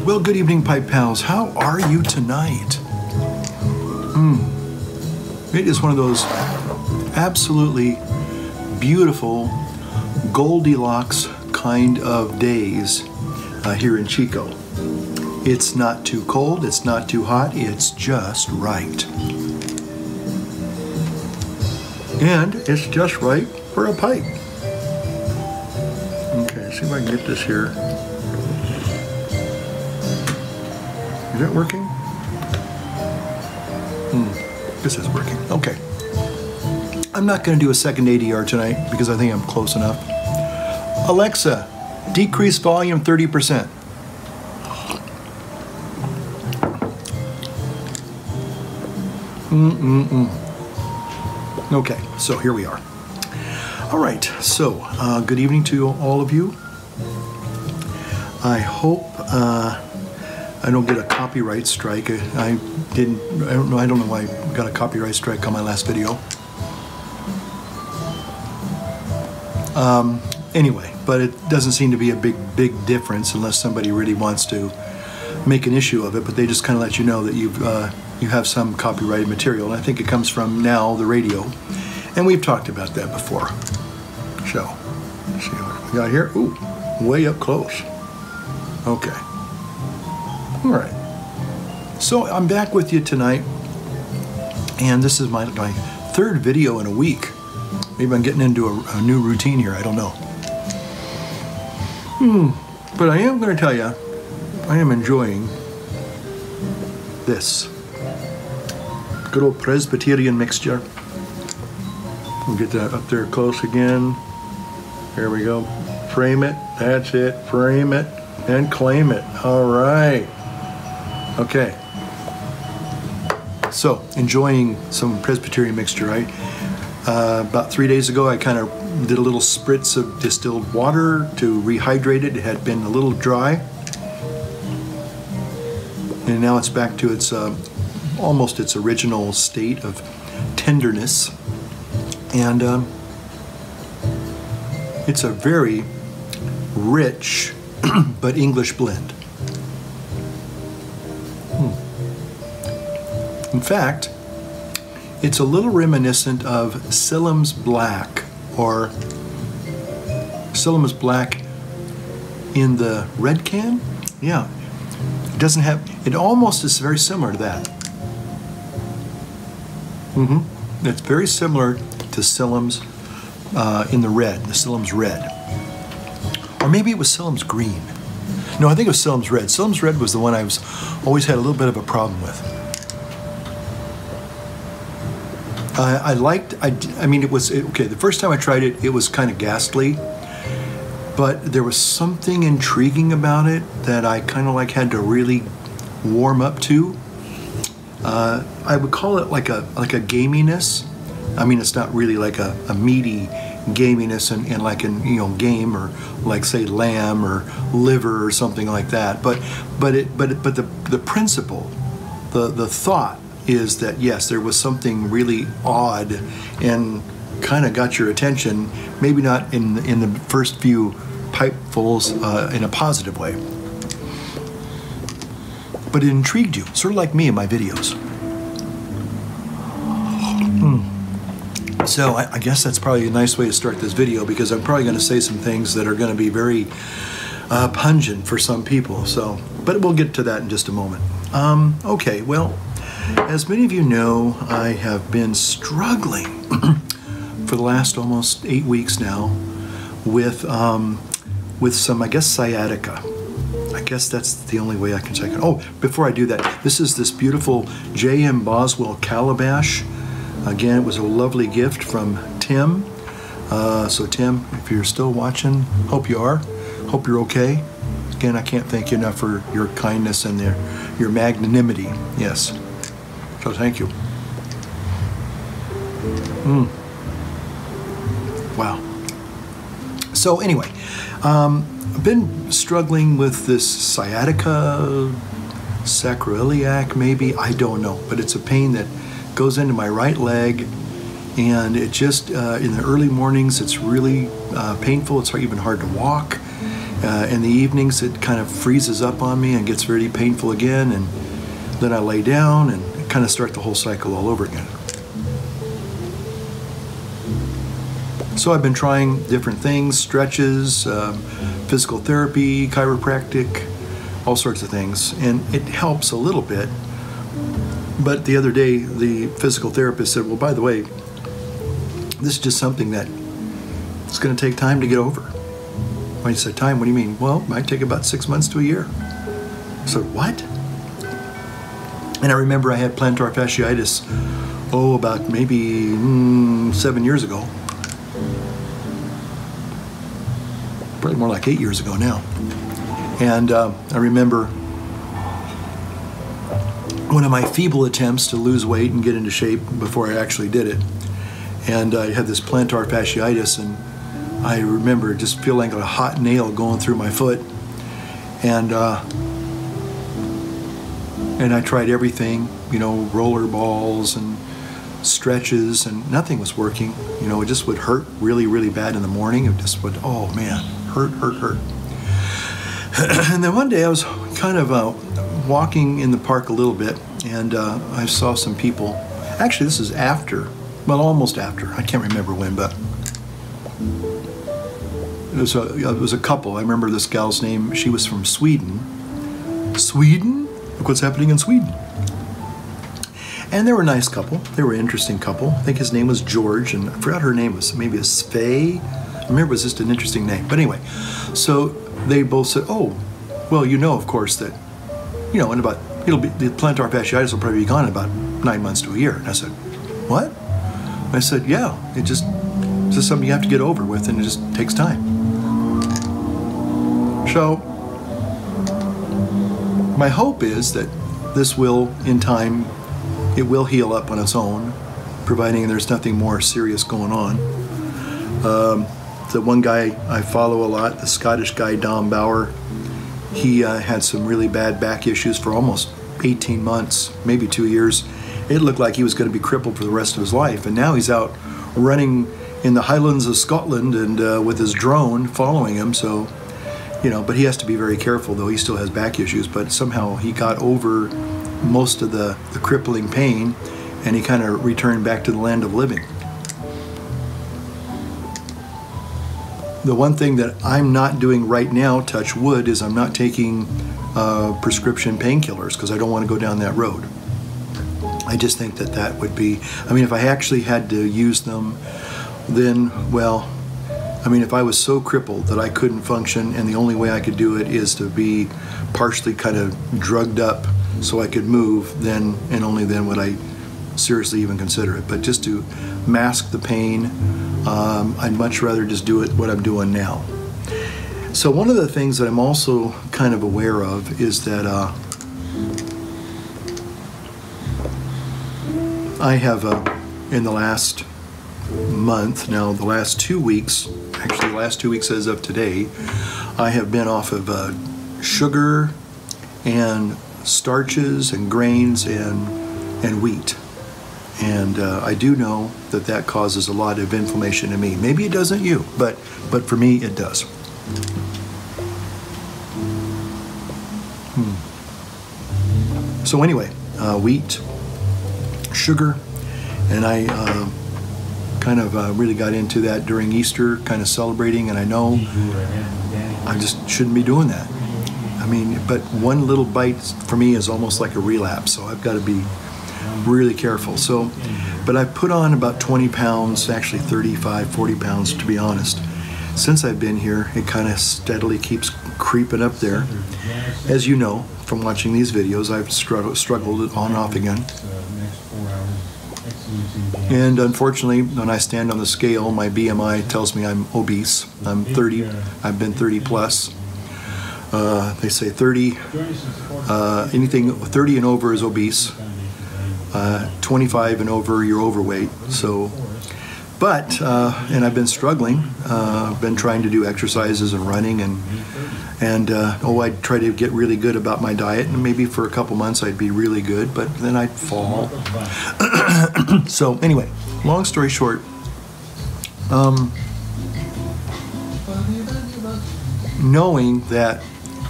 Well, good evening, Pipe Pals. How are you tonight? It is one of those absolutely beautiful Goldilocks kind of days here in Chico. It's not too cold, it's not too hot, it's just right. And it's just right for a pipe. Okay, see if I can get this here. Is that working? This is working. Okay. I'm not going to do a second ADR tonight because I think I'm close enough. Alexa, decrease volume 30%. Okay, so here we are. All right, so good evening to all of you. I hope I don't get a copyright strike. I don't know why I got a copyright strike on my last video. Anyway, but it doesn't seem to be a big difference unless somebody really wants to make an issue of it, but they just kind of let you know that you have some copyrighted material, and I think it comes from now the radio, and we've talked about that before. So, let's see what we got here. Ooh, way up close. Okay. All right. So I'm back with you tonight, and this is my third video in a week. Maybe I'm getting into a new routine here. I don't know. But I am going to tell you, I am enjoying this good old Presbyterian mixture. We'll get that up there close again. There we go. Frame it. That's it. Frame it and claim it. All right. Okay. So, enjoying some Presbyterian mixture, right? About 3 days ago, I kind of did a little spritz of distilled water to rehydrate it. It had been a little dry. And now it's back to its almost its original state of tenderness. And it's a very rich but English blend. In fact, it's a little reminiscent of Selim's Black, or Selim's Black in the red can. Yeah, it doesn't have. It almost is very similar to that. It's very similar to Selim's in the red, the Selim's Red, or maybe it was Selim's Green. No, I think it was Selim's Red. Selim's Red was the one I always had a little bit of a problem with. I mean, it was, okay, the first time I tried it, it was kind of ghastly, but there was something intriguing about it that I kind of like had to really warm up to. I would call it like a gaminess. I mean, it's not really like a meaty gaminess and like an, you know, game, or like say lamb or liver or something like that. But the principle, the thought is that yes, there was something really odd and kind of got your attention. Maybe not in the first few pipefuls in a positive way, but it intrigued you, sort of like me in my videos. So I guess that's probably a nice way to start this video, because I'm probably going to say some things that are going to be very pungent for some people. So, but we'll get to that in just a moment. Okay, well, as many of you know, I have been struggling for the last almost 8 weeks now with some, I guess, sciatica. I guess that's the only way I can say it. Oh, before I do that, this is this beautiful J.M. Boswell calabash. Again, it was a lovely gift from Tim. So Tim, if you're still watching, hope you are. Hope you're okay. Again, I can't thank you enough for your kindness and your magnanimity. Yes. So thank you. Wow. So anyway, I've been struggling with this sciatica, sacroiliac maybe, I don't know, but it's a pain that goes into my right leg, and it just, in the early mornings, it's really painful. It's even hard to walk. In the evenings, it kind of freezes up on me and gets really painful again, and then I lay down and kind of start the whole cycle all over again. So I've been trying different things, stretches, physical therapy, chiropractic, all sorts of things, and it helps a little bit. But the other day, the physical therapist said, well, by the way, this is just something that it's going to take time to get over. When he said time, what do you mean? Well, it might take about 6 months to a year. I said, what? And I remember I had plantar fasciitis, about maybe 7 years ago. Probably more like 8 years ago now. And I remember one of my feeble attempts to lose weight and get into shape before I actually did it. And I had this plantar fasciitis, and I remember just feeling like a hot nail going through my foot. And I tried everything, roller balls and stretches, and nothing was working. It just would hurt really, really bad in the morning. It just would, oh man, hurt. And then one day I was kind of walking in the park a little bit, and I saw some people. Actually, this is after, almost after. I can't remember when, but it was a couple. I remember this gal's name. She was from Sweden. Sweden? Look what's happening in Sweden. And they were a nice couple. They were an interesting couple. I think his name was George, and I forgot her name was maybe a Svay. I remember it was just an interesting name. But anyway, so they both said, oh, well, of course, that, in about, the plantar fasciitis will probably be gone in about 9 months to a year. And I said, what? And I said, yeah, it's just something you have to get over with, and it just takes time. So my hope is that this will, in time, it will heal up on its own, providing there's nothing more serious going on. The one guy I follow a lot, the Scottish guy, Dom Bauer, he had some really bad back issues for almost 18 months, maybe 2 years. It looked like he was going to be crippled for the rest of his life. And now he's out running in the Highlands of Scotland and with his drone following him. So, but he has to be very careful, though. He still has back issues, but somehow he got over most of the crippling pain, and he kind of returned back to the land of living. The one thing that I'm not doing right now, touch wood, is I'm not taking prescription painkillers, because I don't want to go down that road. I just think that would be, if I actually had to use them, then, if I was so crippled that I couldn't function and the only way I could do it is to be partially kind of drugged up so I could move, then and only then would I seriously even consider it. But just to mask the pain, I'd much rather just do it what I'm doing now. So one of the things that I'm also kind of aware of is that I have, in the last month, now the last 2 weeks, actually the last 2 weeks as of today, I have been off of sugar and starches and grains and wheat. And I do know that causes a lot of inflammation in me. Maybe it doesn't you, but for me it does. So anyway, wheat, sugar, and I kind of really got into that during Easter, kind of celebrating, and I know I just shouldn't be doing that. But one little bite for me is almost like a relapse, so I've got to be really careful. So, but I've put on about 20 pounds, actually 35, 40 pounds to be honest. Since I've been here, it kind of steadily keeps creeping up there. As you know from watching these videos, I've struggled on and off again. And unfortunately, when I stand on the scale, my BMI tells me I'm obese. I'm 30, I've been 30 plus. They say 30, anything 30 and over is obese. 25 and over, you're overweight. So, but, and I've been struggling. I've been trying to do exercises and running, and I'd try to get really good about my diet, and maybe for a couple months I'd be really good, but then I'd fall. So anyway, long story short, knowing that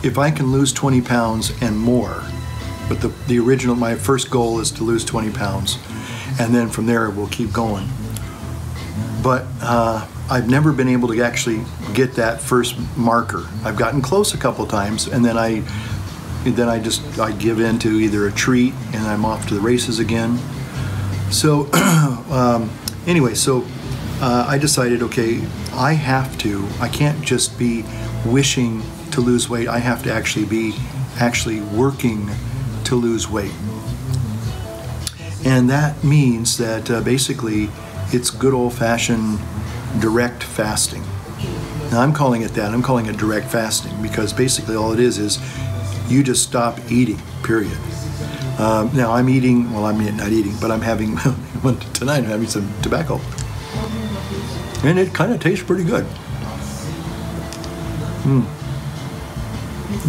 if I can lose 20 pounds and more, but the original, my first goal is to lose 20 pounds, and then from there we'll keep going. But I've never been able to actually get that first marker. I've gotten close a couple times, and then I give in to either a treat and I'm off to the races again. So anyway, so I decided, okay, I can't just be wishing to lose weight. I have to actually be working to lose weight. And that means that basically it's good old-fashioned direct fasting. Now I'm calling it that. I'm calling it direct fasting because basically all it is you just stop eating, period. Now I'm eating, well, I'm not eating, but I'm having, tonight I'm having some tobacco. And it kind of tastes pretty good.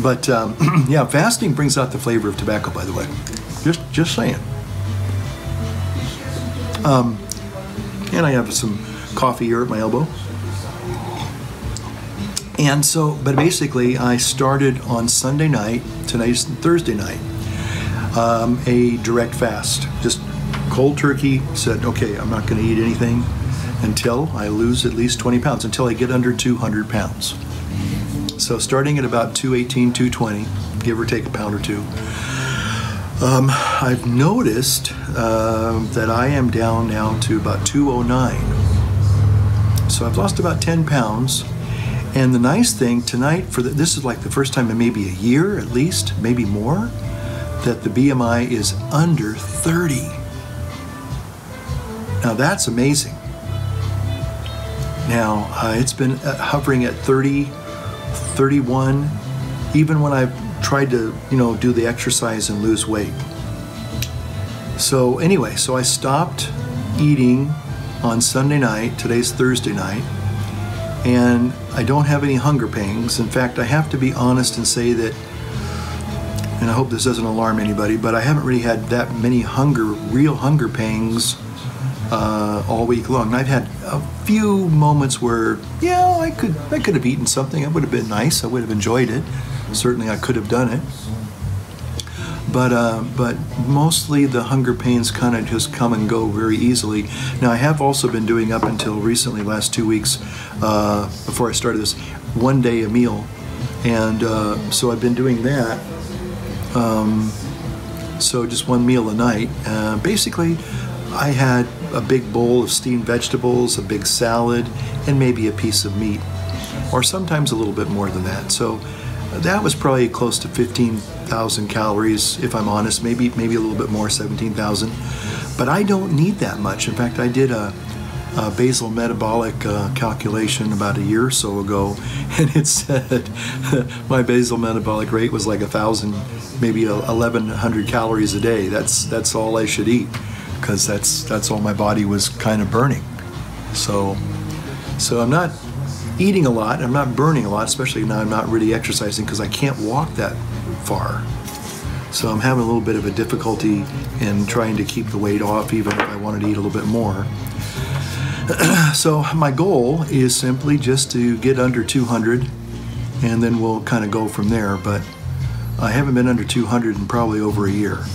But yeah, fasting brings out the flavor of tobacco, by the way. Just saying. And I have some coffee here at my elbow. And so, but basically I started on Sunday night, tonight's Thursday night, a direct fast. Just cold turkey, said, okay, I'm not going to eat anything until I lose at least 20 pounds, until I get under 200 pounds. So starting at about 218, 220, give or take a pound or two, I've noticed that I am down now to about 209. So I've lost about 10 pounds. And the nice thing tonight, this is like the first time in maybe a year at least, maybe more, that the BMI is under 30. Now that's amazing. Now it's been hovering at 30, 31, even when I've tried to, do the exercise and lose weight. So anyway, so I stopped eating on Sunday night, today's Thursday night, and I don't have any hunger pangs. In fact, I have to be honest and say that, and I hope this doesn't alarm anybody, but I haven't really had that many real hunger pangs all week long. I've had a few moments where, yeah, I could have eaten something. It would have been nice. I would have enjoyed it. Certainly I could have done it. But mostly the hunger pains kind of just come and go very easily. Now I have also been doing, up until recently, last 2 weeks, before I started this, 1 day a meal. And so I've been doing that. So just one meal a night. Basically, I had a big bowl of steamed vegetables, a big salad, and maybe a piece of meat, or sometimes a little bit more than that. So that was probably close to 15,000 calories, if I'm honest, maybe a little bit more, 17,000. But I don't need that much. In fact, I did a basal metabolic calculation about a year or so ago, and it said my basal metabolic rate was like 1,000, maybe 1,100 calories a day. That's all I should eat, because that's all my body was kind of burning. So I'm not eating a lot, I'm not burning a lot, especially now I'm not really exercising because I can't walk that far. So I'm having a little bit of a difficulty in trying to keep the weight off, even if I wanted to eat a little bit more. So my goal is simply just to get under 200, and then we'll kind of go from there. But I haven't been under 200 in probably over a year.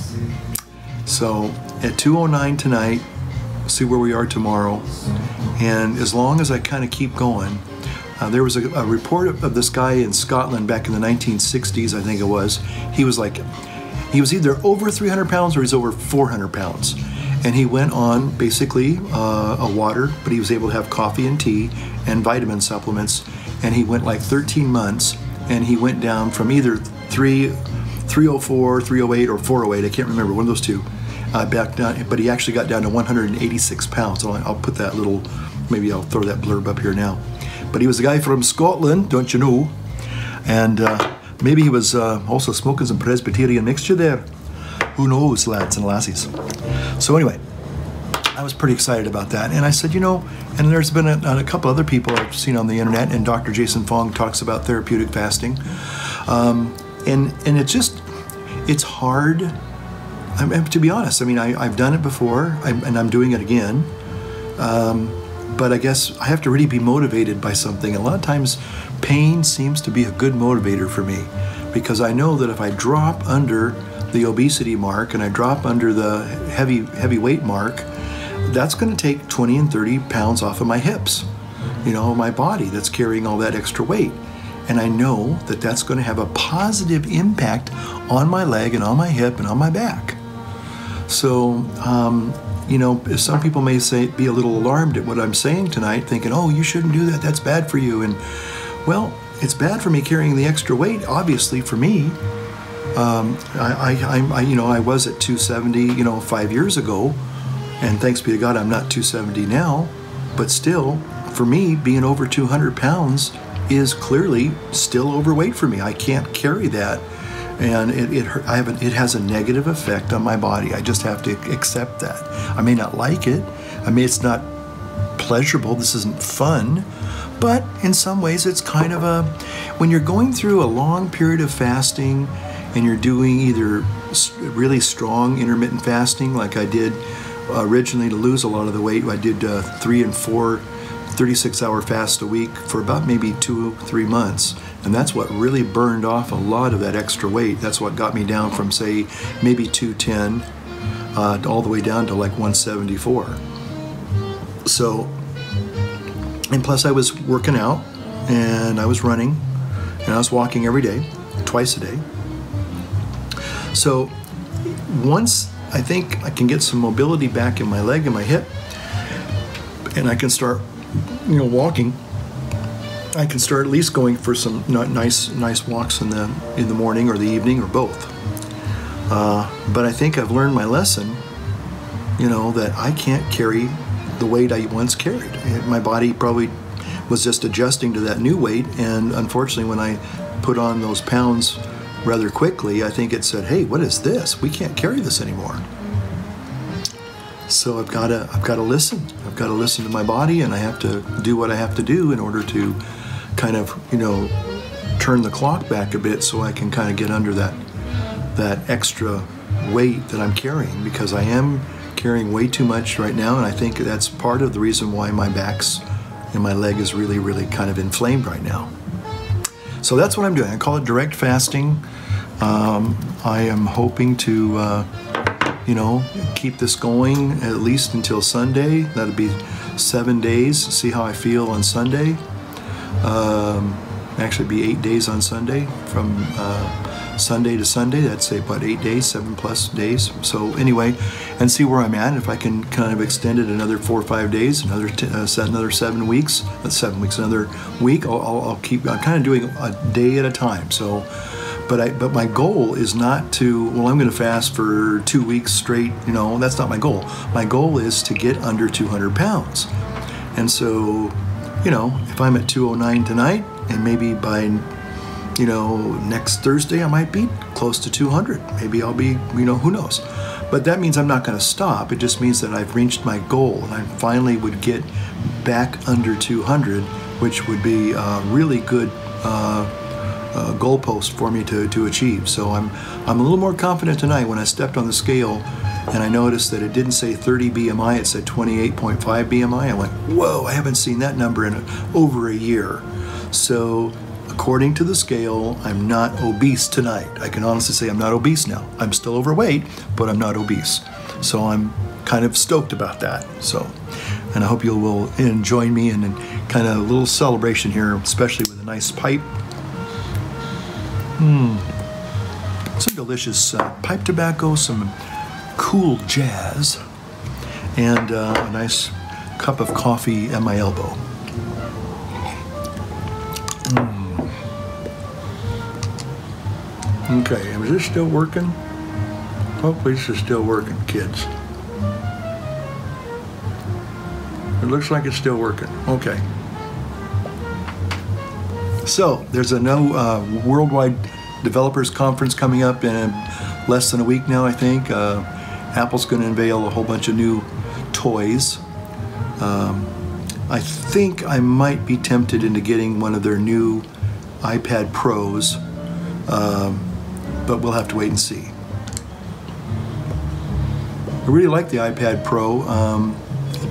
So at 209 tonight, see where we are tomorrow. And as long as I kind of keep going, there was a report of this guy in Scotland back in the 1960s, I think it was. He was either over 300 pounds or he's over 400 pounds. And he went on basically a water, but he was able to have coffee and tea and vitamin supplements. And he went like 13 months, and he went down from either 304, 308, or 408, I can't remember, one of those two, back down, but he actually got down to 186 pounds. So I'll put that little, maybe I'll throw that blurb up here now. But he was a guy from Scotland, don't you know? And maybe he was also smoking some Presbyterian mixture there. Who knows, lads and lassies. So anyway, I was pretty excited about that. And I said, and there's been a couple other people I've seen on the internet, and Dr. Jason Fung talks about therapeutic fasting. And it's hard. To be honest, I mean, I've done it before, and I'm doing it again. But I guess I have to really be motivated by something. A lot of times pain seems to be a good motivator for me, because I know that if I drop under the obesity mark and I drop under the heavy weight mark, that's going to take 20 and 30 pounds off of my hips, you know, my body that's carrying all that extra weight. And I know that that's going to have a positive impact on my leg and on my hip and on my back. So, you know, some people may be a little alarmed at what I'm saying tonight, thinking, oh, you shouldn't do that, that's bad for you. And, well, it's bad for me carrying the extra weight, obviously, for me. I was at 270, you know, 5 years ago, and thanks be to God I'm not 270 now, but still, for me, being over 200 pounds is clearly still overweight for me. I can't carry that. And it has a negative effect on my body. I just have to accept that. I may not like it. I mean, it's not pleasurable. This isn't fun. But in some ways, it's kind of when you're going through a long period of fasting and you're doing either really strong intermittent fasting, like I did originally to lose a lot of the weight. I did 3 and 4 36-hour fasts a week for about maybe 2-3 months. And that's what really burned off a lot of that extra weight. That's what got me down from, say, maybe 210 all the way down to like 174. So, and plus I was working out, and I was running, and I was walking every day, twice a day. So once I think I can get some mobility back in my leg and my hip, and I can start, you know, walking, I can start at least going for some nice walks in the morning or the evening or both. But I think I've learned my lesson, you know, that I can't carry the weight I once carried. My body probably was just adjusting to that new weight, and unfortunately when I put on those pounds rather quickly, I think it said, hey, what is this? We can't carry this anymore. So I've got to listen. I've got to listen to my body, and I have to do what I have to do in order to kind of, you know, turn the clock back a bit so I can kind of get under that extra weight that I'm carrying, because I am carrying way too much right now, and I think that's part of the reason why my back's and my leg is really, really kind of inflamed right now. So that's what I'm doing. I call it direct fasting. I am hoping to you know, keep this going at least until Sunday. That'll be 7 days. See how I feel on Sunday. Actually be 8 days on Sunday, from Sunday to Sunday. That's say about 8 days, 7+ days. So anyway, and see where I'm at. If I can kind of extend it another 4 or 5 days, another 7 weeks. That's 7 weeks. Another week. I'll keep. I'm kind of doing a day at a time. So. But my goal is not to, well, I'm going to fast for 2 weeks straight. You know, that's not my goal. My goal is to get under 200 pounds. And so, you know, if I'm at 209 tonight, and maybe by, you know, next Thursday I might be close to 200. Maybe I'll be, you know, who knows. But that means I'm not going to stop. It just means that I've reached my goal, and I finally would get back under 200, which would be a really good goalpost for me to achieve. So I'm a little more confident tonight. When I stepped on the scale and I noticed that it didn't say 30 BMI, it said 28.5 BMI, I went, whoa, I haven't seen that number in over a year. So according to the scale, I'm not obese tonight. I can honestly say I'm not obese now. I'm still overweight, but I'm not obese. So I'm kind of stoked about that. So, and I hope you will join me in kind of a little celebration here, especially with a nice pipe. Some delicious pipe tobacco, some cool jazz, and a nice cup of coffee at my elbow. Okay, is this still working? Hopefully this is still working, kids. It looks like it's still working. Okay. So there's a new worldwide developers conference coming up in less than a week now, I think. Apple's going to unveil a whole bunch of new toys. I think I might be tempted into getting one of their new iPad Pros, but we'll have to wait and see. I really like the iPad Pro.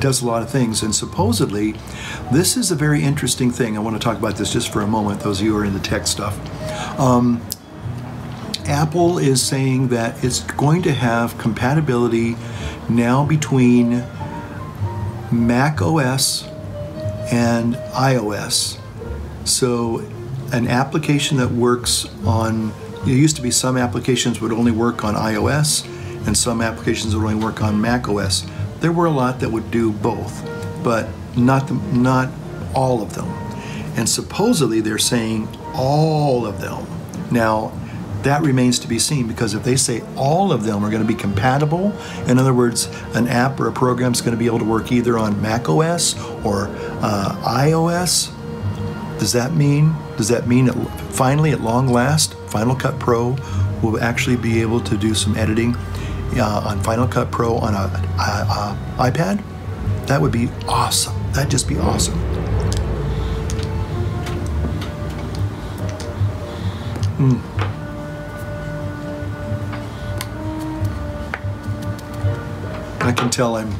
does a lot of things, and supposedly this is a very interesting thing. I want to talk about this just for a moment, those of you who are into tech stuff. Apple is saying that it's going to have compatibility now between Mac OS and iOS. So an application that works on, it used to be some applications would only work on iOS and some applications would only work on Mac OS. There were a lot that would do both, but not all of them. And supposedly they're saying all of them. Now, that remains to be seen, because if they say all of them are going to be compatible, in other words, an app or a program is going to be able to work either on Mac OS or iOS, does that mean that finally, at long last, Final Cut Pro will actually be able to do some editing on Final Cut Pro on an iPad? That would be awesome. That'd just be awesome. I can tell I'm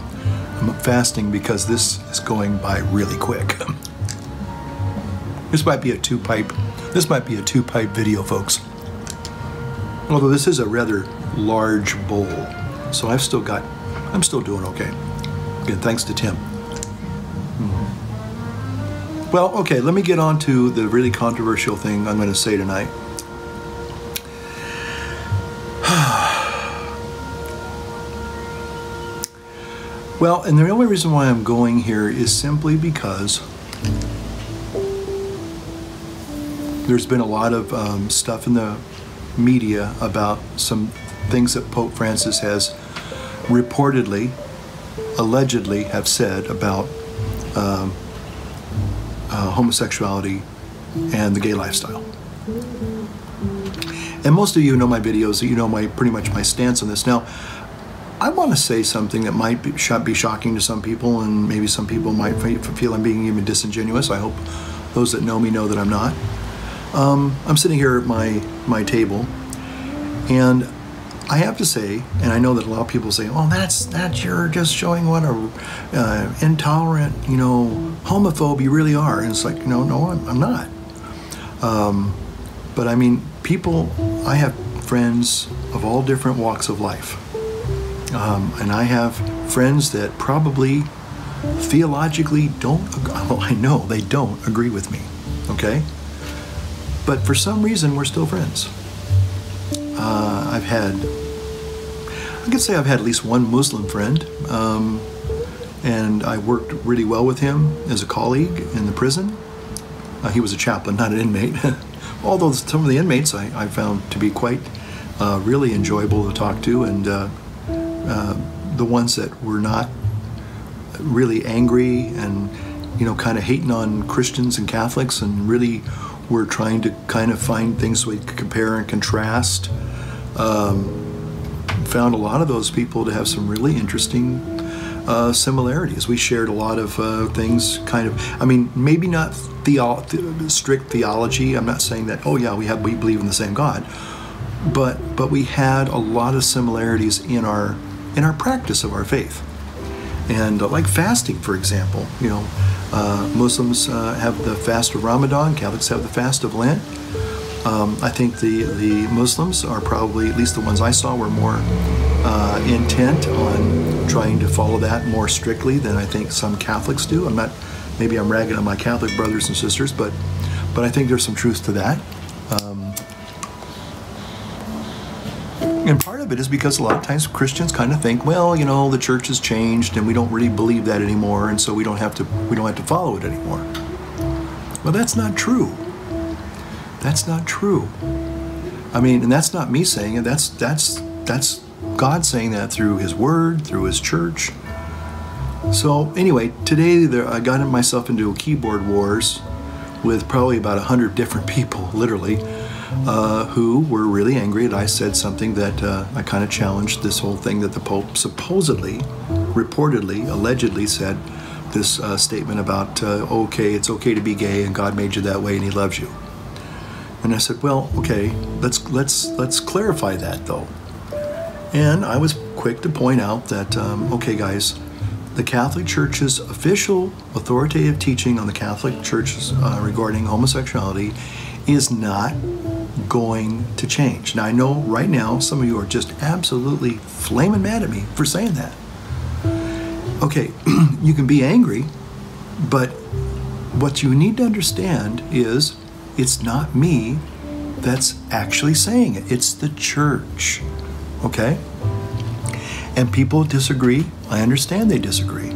fasting because this is going by really quick. This might be a two-pipe video, folks. Although this is a rather large bowl, so I'm still doing okay. Again, thanks to Tim. Well, okay, let me get on to the really controversial thing I'm going to say tonight. Well, and the only reason why I'm going here is simply because there's been a lot of stuff in the media about some things that Pope Francis has reportedly, allegedly have said about homosexuality and the gay lifestyle. And most of you know my videos, you know pretty much my stance on this. Now, I want to say something that might be shocking to some people, and maybe some people might feel I'm being even disingenuous. I hope those that know me know that I'm not. I'm sitting here at my table, and I have to say, and I know that a lot of people say, "Oh, that's you're just showing what a intolerant, homophobe you really are." And it's like, no, I'm not. But I mean, I have friends of all different walks of life. And I have friends that probably theologically I know they don't agree with me, okay? But for some reason, we're still friends. I've had at least one Muslim friend, and I worked really well with him as a colleague in the prison. He was a chaplain, not an inmate. Although some of the inmates I found to be quite really enjoyable to talk to, and the ones that were not really angry and kind of hating on Christians and Catholics, and really were trying to kind of find things we could compare and contrast. Found a lot of those people to have some really interesting similarities. We shared a lot of things, kind of, I mean, maybe not strict theology. I'm not saying that, oh yeah, we believe in the same God, but we had a lot of similarities in our practice of our faith. And like fasting, for example, Muslims have the fast of Ramadan, Catholics have the fast of Lent. I think the Muslims are probably, at least the ones I saw, were more intent on trying to follow that more strictly than I think some Catholics do. Maybe I'm ragging on my Catholic brothers and sisters, but I think there's some truth to that. And part of it is because a lot of times Christians kind of think, well, the church has changed and we don't really believe that anymore, and so we don't have to follow it anymore. Well, that's not true. That's not true. I mean, and that's not me saying it. That's God saying that through His Word, through His church. So anyway, today I got myself into a keyboard wars with probably about 100 different people, literally, who were really angry that I said something that I kind of challenged this whole thing that the Pope supposedly, reportedly, allegedly said this statement about, okay, it's okay to be gay and God made you that way and He loves you. And I said, well, okay, let's clarify that though. And I was quick to point out that, okay guys, the Catholic Church's official authoritative teaching on the Catholic Church regarding homosexuality is not going to change. Now, I know right now some of you are just absolutely flaming mad at me for saying that. Okay, you can be angry, but what you need to understand is it's not me that's actually saying it. It's the church, okay? And people disagree. I understand they disagree.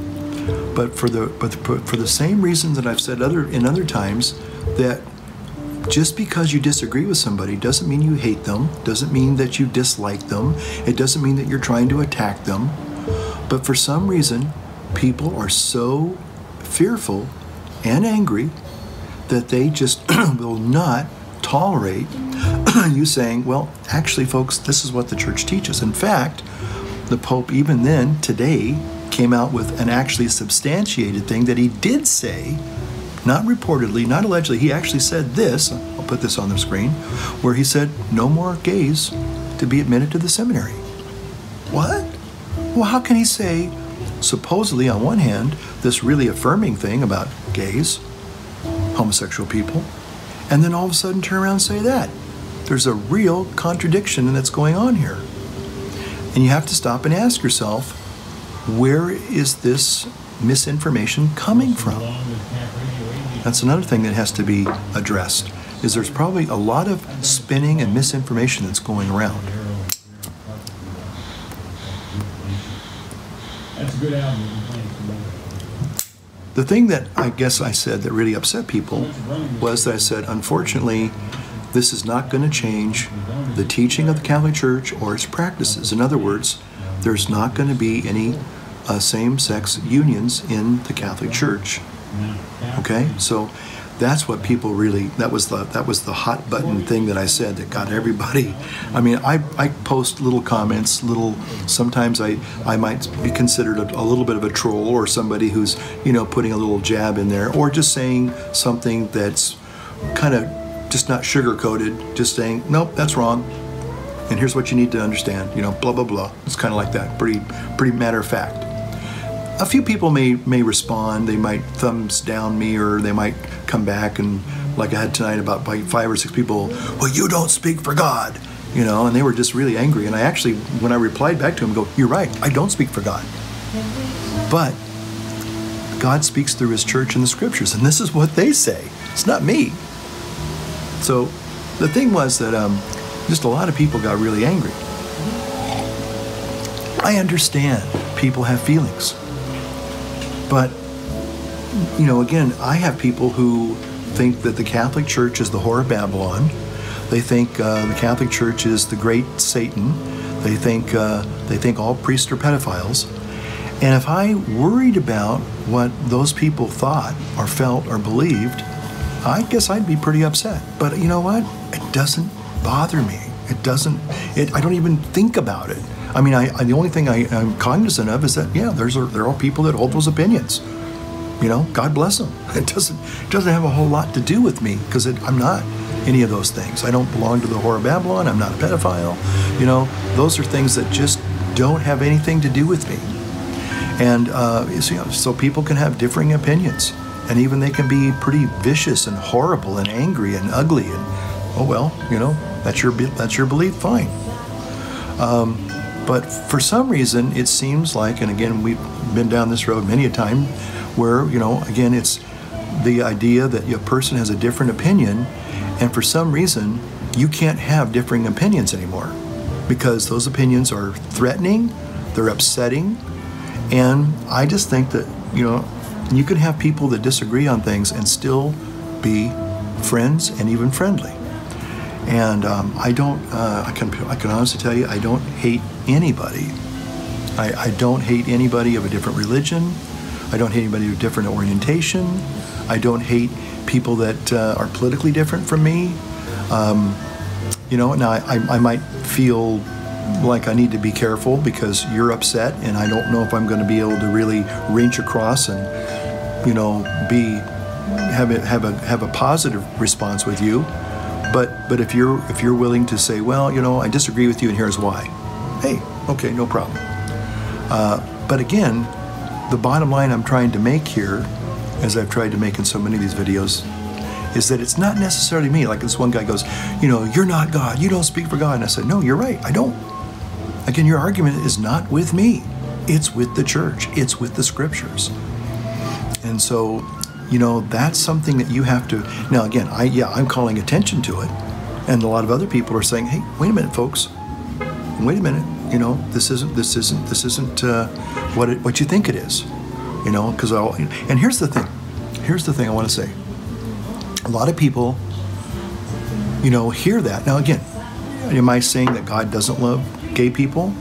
But for the same reasons that I've said in other times, that just because you disagree with somebody doesn't mean you hate them, doesn't mean that you dislike them, it doesn't mean that you're trying to attack them. But for some reason, people are so fearful and angry that they just will not tolerate you saying, well, actually, folks, this is what the church teaches. In fact, the Pope, even then, today, came out with an actually substantiated thing that he did say, not reportedly, not allegedly. He actually said this, I'll put this on the screen, where he said, no more gays to be admitted to the seminary. What? Well, how can he say, supposedly, on one hand, this really affirming thing about gays, homosexual people, and then all of a sudden turn around and say that? There's a real contradiction that's going on here. And you have to stop and ask yourself, where is this misinformation coming from? That's another thing that has to be addressed, is there's probably a lot of spinning and misinformation that's going around. That's a good album. The thing that I guess I said that really upset people was that I said, unfortunately, this is not going to change the teaching of the Catholic Church or its practices. In other words, there's not going to be any same-sex unions in the Catholic Church. Okay, so that's what people really, that was the hot button thing that I said that got everybody. I mean, I post little comments, sometimes I might be considered a little bit of a troll, or somebody who's, you know, putting a little jab in there, or just saying something that's kind of just not sugar-coated, just saying, nope, that's wrong, and here's what you need to understand, you know, blah, blah, blah. It's kind of like that, pretty matter of fact. A few people may respond, they might thumbs down me, or they might come back, and like I had tonight about 5 or 6 people, well, you don't speak for God, you know, and they were just really angry. And I actually, when I replied back to them, go, you're right, I don't speak for God. But God speaks through his church in the scriptures, and this is what they say. It's not me. So the thing was that just a lot of people got really angry. I understand people have feelings. But, you know, again, I have people who think that the Catholic Church is the whore of Babylon. They think the Catholic Church is the great Satan. They think all priests are pedophiles. And if I worried about what those people thought or felt or believed, I guess I'd be pretty upset. But you know what? It doesn't bother me. I don't even think about it. I mean, the only thing I'm cognizant of is that, yeah, there are people that hold those opinions. You know, God bless them. It doesn't have a whole lot to do with me, because I'm not any of those things. I don't belong to the whore of Babylon. I'm not a pedophile. You know, those are things that just don't have anything to do with me. And so people can have differing opinions, and even they can be pretty vicious and horrible and angry and ugly. And oh well, you know, that's your belief. Fine. But for some reason, it seems like, and again, we've been down this road many a time, where, you know, again, it's the idea that a person has a different opinion, and for some reason, you can't have differing opinions anymore, because those opinions are threatening, they're upsetting, and I just think that, you know, you can have people that disagree on things and still be friends and even friendly. And I can honestly tell you, I don't hate anybody. I don't hate anybody of a different religion. I don't hate anybody of a different orientation. I don't hate people that are politically different from me. You know, now I might feel like I need to be careful because you're upset, and I don't know if I'm going to be able to really reach across and, you know, have a positive response with you. But if you're willing to say, well, you know, I disagree with you and here's why, hey, okay, no problem. But again, the bottom line I'm trying to make here, as I've tried to make in so many of these videos, is that it's not necessarily me. Like this one guy goes, you know, you're not God, you don't speak for God. And I said, no, you're right, I don't. Again, your argument is not with me. It's with the church. It's with the scriptures. And so, you know, that's something that you have to, now again, I'm calling attention to it. And a lot of other people are saying, hey, wait a minute, folks. Wait a minute. You know, this isn't what you think it is. You know, because and here's the thing. Here's the thing I want to say. A lot of people, you know, hear that. Now again, am I saying that God doesn't love gay people?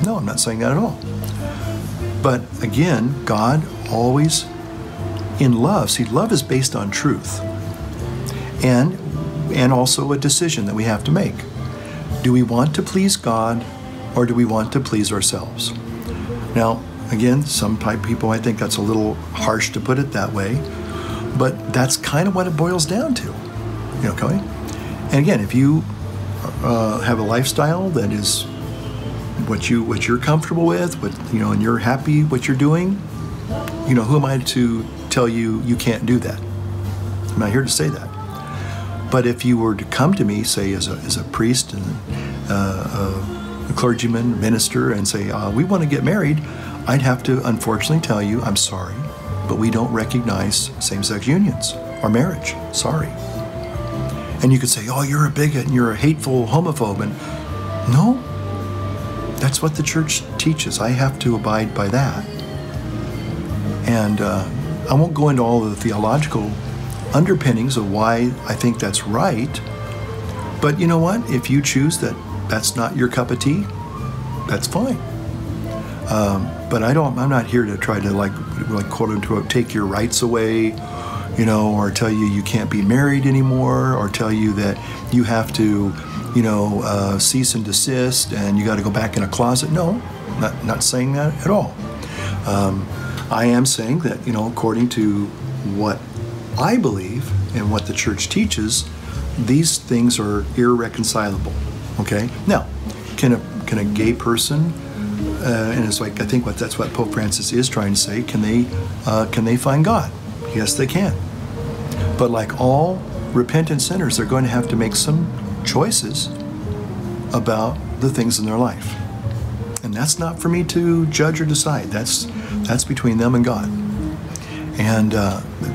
No, I'm not saying that at all. But again, God always in love. See, love is based on truth. And also a decision that we have to make. Do we want to please God or do we want to please ourselves? Now, again, some people might think that's a little harsh to put it that way, but that's kind of what it boils down to. You know, okay? And again, if you have a lifestyle that is what you're comfortable with, you know, and you're happy what you're doing, you know, who am I to tell you you can't do that? I'm not here to say that. But if you were to come to me, say as a priest and a clergyman, minister, and say, we want to get married, I'd have to unfortunately tell you, I'm sorry, but we don't recognize same-sex unions or marriage. Sorry. And you could say, oh, you're a bigot and you're a hateful homophobe. And no, that's what the church teaches. I have to abide by that. And I won't go into all of the theological underpinnings of why I think that's right. But you know what? If you choose that that's not your cup of tea, that's fine. But I'm not here to try to like quote unquote take your rights away, you know, or tell you you can't be married anymore, or tell you that you have to, you know, cease and desist and you got to go back in a closet. No, not saying that at all. I am saying that, you know, according to what I believe and what the church teaches, these things are irreconcilable. Okay. Now, can a gay person, and it's like I think that's what Pope Francis is trying to say, can they find God? Yes, they can. But like all repentant sinners, they're going to have to make some choices about the things in their life, and that's not for me to judge or decide. That's between them and God. And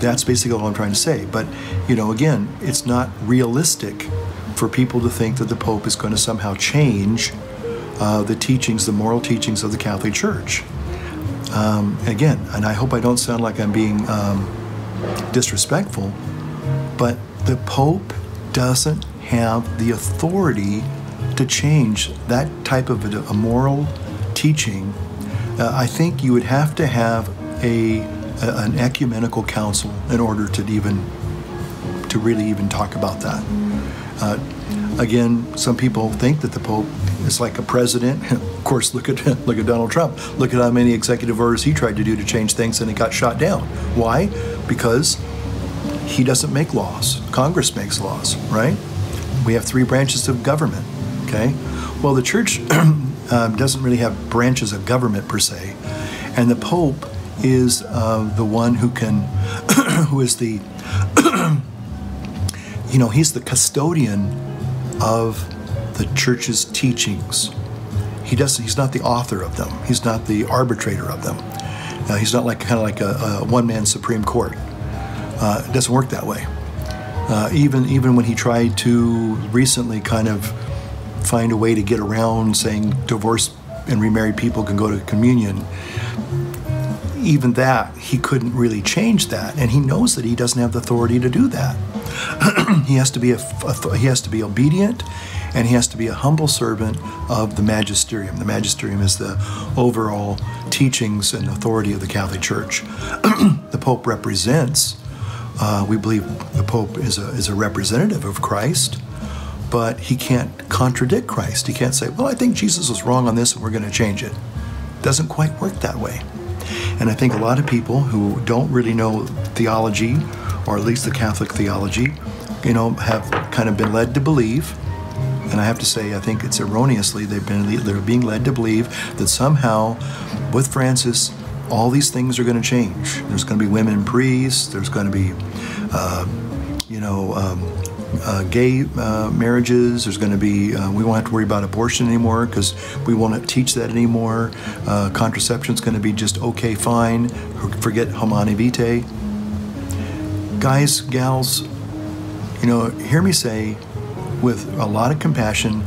that's basically all I'm trying to say. But, you know, again, it's not realistic for people to think that the Pope is going to somehow change the teachings, the moral teachings of the Catholic Church. Again, and I hope I don't sound like I'm being disrespectful, but the Pope doesn't have the authority to change that type of a moral teaching. I think you would have to have an ecumenical council in order to really even talk about that. Again, some people think that the Pope is like a president. Of course, look at Donald Trump. Look at how many executive orders he tried to do to change things and it got shot down. Why? Because he doesn't make laws. Congress makes laws, right? We have 3 branches of government, okay? Well, the church doesn't really have branches of government per se, and the Pope is the one who can, who is the, you know, he's the custodian of the church's teachings. He's not the author of them. He's not the arbitrator of them. He's not kind of like a one-man Supreme Court. It doesn't work that way. Even when he tried to recently kind of find a way to get around saying divorced and remarried people can go to communion, even that, he couldn't really change that, and he knows that he doesn't have the authority to do that. He has to be obedient, and he has to be a humble servant of the magisterium. The magisterium is the overall teachings and authority of the Catholic Church. The Pope represents. We believe the Pope is a representative of Christ, but he can't contradict Christ. He can't say, well, I think Jesus was wrong on this and we're going to change it. It doesn't quite work that way. And I think a lot of people who don't really know theology, or at least the Catholic theology, you know, have kind of been led to believe, and I have to say, I think it's erroneously, they're being led to believe that somehow with Francis, all these things are going to change. There's going to be women priests. There's going to be, gay marriages. There's going to be, we won't have to worry about abortion anymore because we won't teach that anymore. Contraception's going to be just okay, fine. Forget Humanae Vitae. Guys, gals, hear me say with a lot of compassion,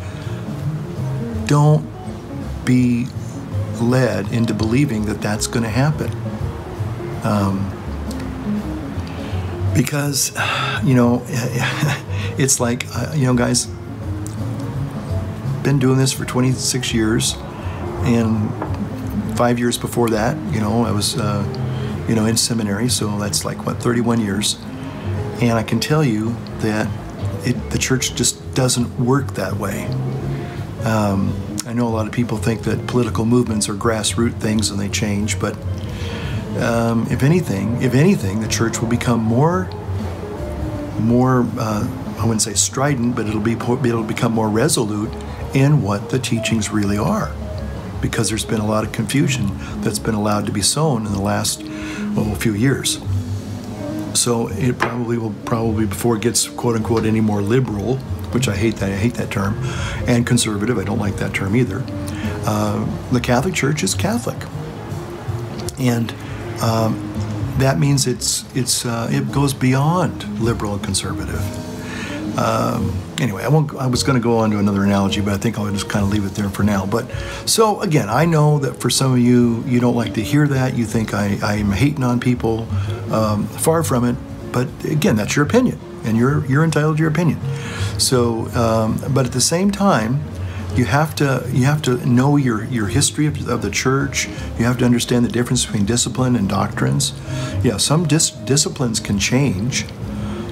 don't be led into believing that that's going to happen. Because, it's like, guys, been doing this for 26 years, and 5 years before that, I was, in seminary, so that's like, 31 years. And I can tell you that the church just doesn't work that way. I know a lot of people think that political movements are grassroots things and they change, but if anything, the church will become more, I wouldn't say strident, but it'll become more resolute in what the teachings really are, because there's been a lot of confusion that's been allowed to be sown in the last few years. So it will probably before it gets quote unquote any more liberal, which I hate that term, and conservative, I don't like that term either. The Catholic Church is Catholic, and that means it goes beyond liberal and conservative. Anyway, I was going to go on to another analogy, but I think I'll just kind of leave it there for now. But so again, I know that for some of you, you don't like to hear that. You think I'm hating on people. Far from it. But again, that's your opinion, and you're entitled to your opinion. So, but at the same time, you have to know your history of the church. You have to understand the difference between discipline and doctrines. Yeah, some disciplines can change,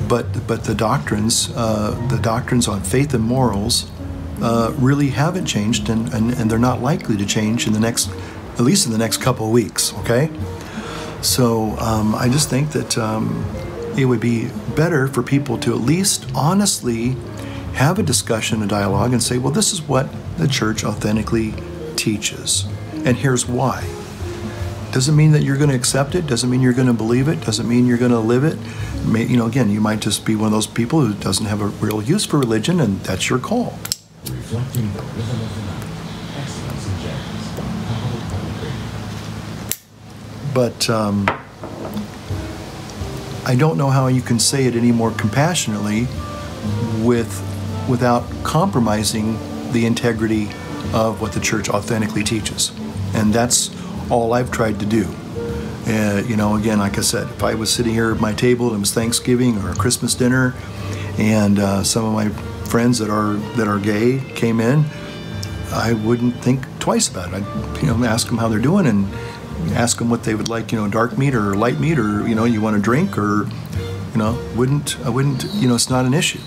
but the doctrines on faith and morals really haven't changed, and they're not likely to change at least in the next couple of weeks. Okay, so I just think that it would be better for people to at least honestly have a discussion, a dialogue, and say, well, this is what the church authentically teaches, and here's why. Doesn't mean that you're going to accept it, doesn't mean you're going to believe it, doesn't mean you're going to live it. Again, you might just be one of those people who doesn't have a real use for religion, and that's your call. But I don't know how you can say it any more compassionately without compromising the integrity of what the church authentically teaches. And that's all I've tried to do. Again, like I said, if I was sitting here at my table and it was Thanksgiving or a Christmas dinner, and some of my friends that are gay came in, I wouldn't think twice about it. I'd ask them how they're doing and ask them what they would like, dark meat or light meat, or you want a drink, or I wouldn't, it's not an issue.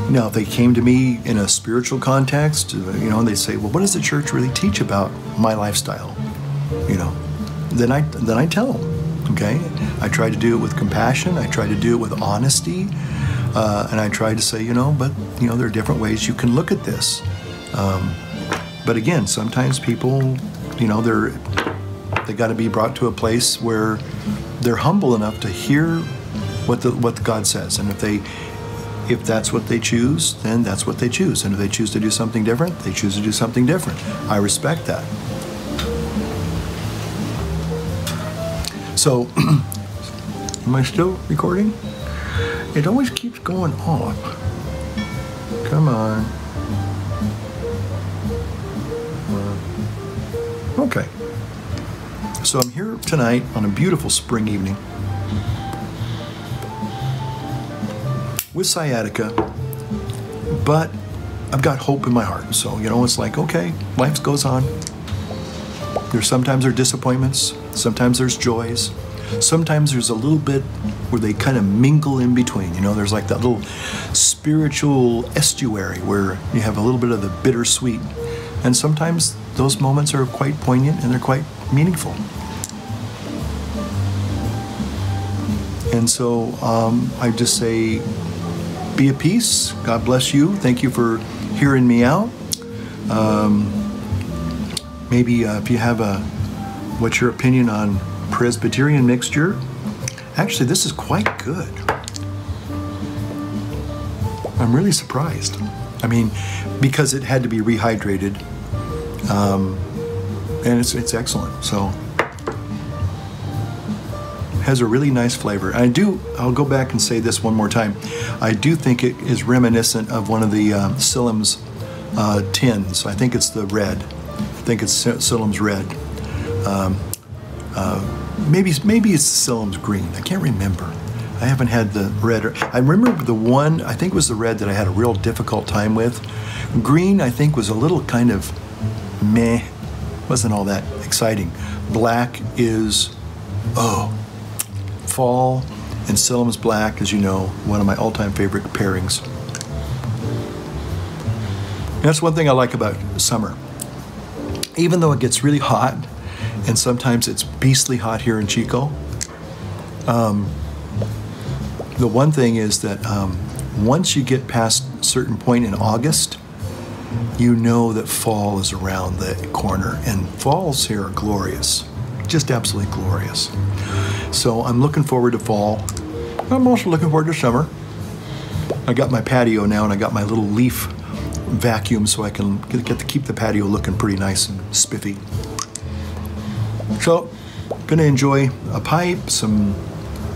Now, if they came to me in a spiritual context, and they say, well, what does the church really teach about my lifestyle? Then I tell them, okay? I try to do it with compassion. I try to do it with honesty. And I try to say, but there are different ways you can look at this. But again, sometimes people, they got to be brought to a place where they're humble enough to hear what God says, and if that's what they choose, then that's what they choose. And if they choose to do something different, they choose to do something different. I respect that. So, am I still recording? It always keeps going off. Come on. Okay. So I'm here tonight on a beautiful spring evening with sciatica, but I've got hope in my heart. So, it's like, okay, life goes on. Sometimes there are disappointments, sometimes there's joys, sometimes there's a little bit where they kind of mingle in between. There's like that little spiritual estuary where you have a little bit of the bittersweet. And sometimes those moments are quite poignant and they're quite meaningful. And so I just say, be at peace. God bless you. Thank you for hearing me out. maybe if you have what's your opinion on Presbyterian mixture? Actually, this is quite good. I'm really surprised. I mean, because it had to be rehydrated, and it's excellent. So, has a really nice flavor. I'll go back and say this one more time. I do think it is reminiscent of one of the Sillam's tins. I think it's the red. I think it's Sillam's red. Maybe it's Sillam's green. I can't remember. I haven't had the red. I remember the one, I think it was the red that I had a real difficult time with. Green, I think, was a little kind of meh. Wasn't all that exciting. Black is, Fall and Sillam's Black, as you know, one of my all-time favorite pairings. And that's one thing I like about summer. Even though it gets really hot, and sometimes it's beastly hot here in Chico, the one thing is that once you get past a certain point in August, you know that fall is around the corner, and falls here are glorious, just absolutely glorious. So I'm looking forward to fall. I'm also looking forward to summer. I got my patio now, and I got my little leaf vacuum so I can get to keep the patio looking pretty nice and spiffy. So, gonna enjoy a pipe,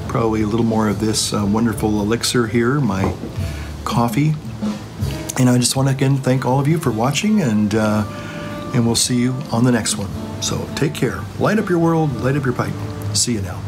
probably a little more of this wonderful elixir here, my coffee. And I just want to again thank all of you for watching, and we'll see you on the next one. So take care. Light up your world, light up your pipe. See you now.